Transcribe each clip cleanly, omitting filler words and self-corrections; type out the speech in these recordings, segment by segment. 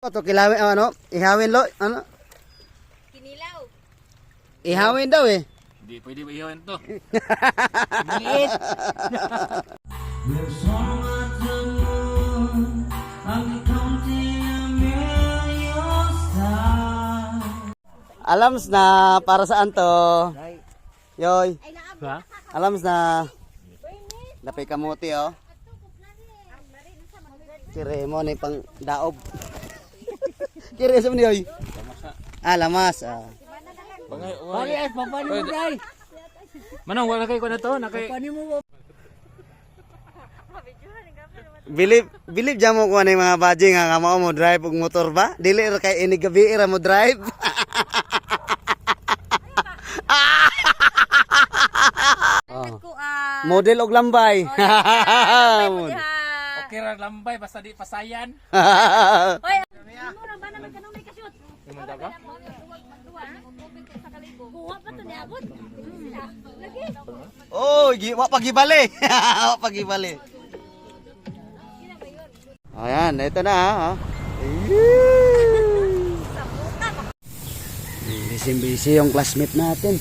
Ito kilawin ano? Ihawin lo, ano? Kinilaw. Ihawin daw eh. Hindi pwede ba ihawan to? Maliit. Alams na para saan to? Yoy. Ha? Alams na. Dapay kamuti oh. Kire mo ni pang daob. Kire sa ni yoy. Lamas. Bagay ay papani mo dai. Manong wala kay ko na to, nakay. Papani mo. Bilib jamo ko ani mga bajing nga mao mo drive og motor ba? Dili ra kay ini gabi ra mo drive. Model og lambay. Okay ra lambay basta di pasayan. Hoy, mo ra ba na may kanong may kashoot? Imong daga? Kuha pa to niabot. Lagi. Oh, wa pagibali. Wa pagibali. Ayan, ito na ha. Busy yung classmate natin.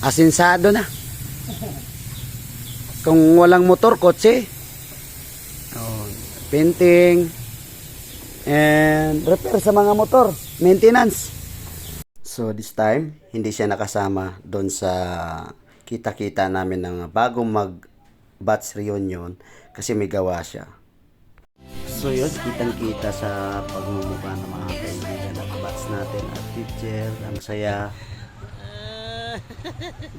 Asinsado na. Kung walang motor, kotse. Oh, painting. And repair sa mga motor. Maintenance. So this time, hindi siya nakasama doon sa kita-kita namin ng bagong mag-batch reunion kasi may gawa siya. So yun, kitang-kita sa pagmumukha ng mga kaibigan at batch natin at teacher, ang saya.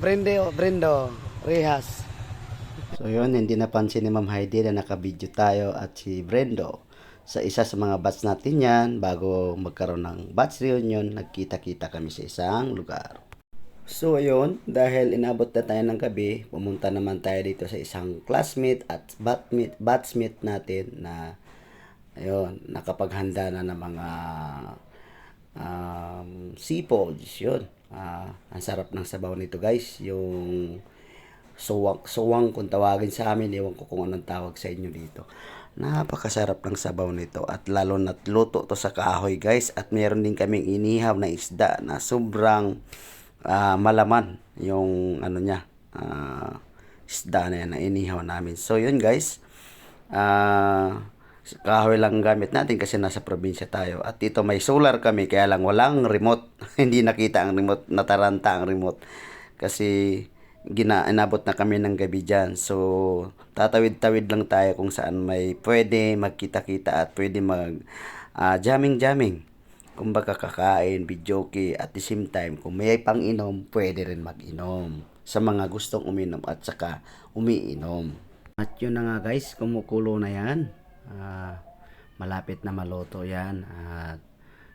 Brendo, Rehas. So yun, hindi napansin ni Ma'am Heidi na nakabidyo tayo at si Brendo. Sa isa sa mga batch natin yan, bago magkaroon ng batch reunion, nagkita-kita kami sa isang lugar. So ayun, dahil inabot na tayo ng gabi, pumunta naman tayo dito sa isang classmate at batchmate natin na ayun, nakapaghanda na ng mga seafoods yun. Ang sarap ng sabaw nito guys, yung suwang kung tawagin sa amin, ewan ko kung anong tawag sa inyo dito. Napakasarap ng sabaw nito at lalo na't luto to sa kahoy guys, at meron din kaming inihaw na isda na sobrang malaman yung ano niya, isda na yan na inihaw namin. So yun guys, kahoy lang gamit natin kasi nasa probinsya tayo, at dito may solar kami kaya lang walang remote. Hindi nakita ang remote, nataranta ang remote kasi inabot na kami ng gabi dyan. So tatawid-tawid lang tayo kung saan may pwede magkita-kita at pwede mag jamming. Kumbaga kakain, videoke, at the same time kung may pang-inom, pwede rin mag-inom sa mga gustong uminom at saka umiinom. At yun na nga guys, kumukulo na yan. Malapit na maluto yan, at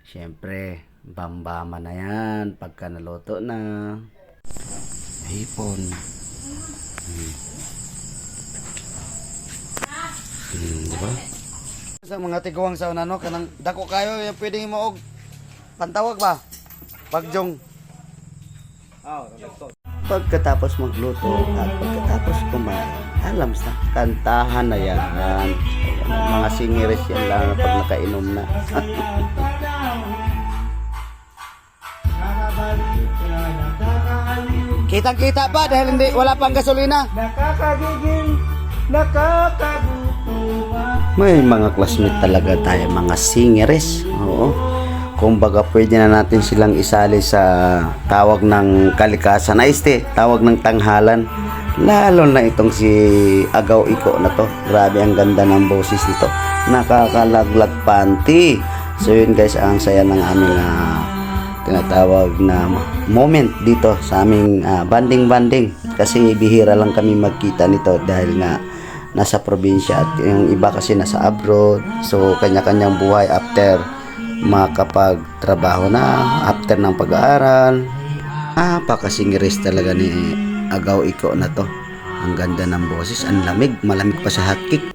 syempre bambama na yan pagka naluto na. Hipon. Diba? Sa mga tiguang sa unano, kanang dako kayo, yung pwedeng mo og pantawag ba? Pagjong. Pagkatapos magluto at pagkatapos kumain, alam na, kantahan na yan. Ayan, mga singeres yan lang pag nakainom na. Kitang-kita pa dahil wala pang gasolina. May mga classmate talaga tayo, mga singeres. Oo. Kumbaga pwede na natin silang isali sa tawag ng kalikasan. Tawag ng tanghalan. Lalo na itong si Agaw Iko na to. Grabe ang ganda ng boses nito. Nakakalaglag panty. So yun guys, ang saya ng aming tinatawag na moment dito sa aming banding kasi bihira lang kami magkita nito dahil nga nasa probinsya at yung iba kasi nasa abroad, so kanya-kanyang buhay after makapagtrabaho na, after ng pag-aaral. Napakasingiris talaga ni Agaw Iko na to. Ang ganda ng boses, ang lamig, malamig pa sa hotcake.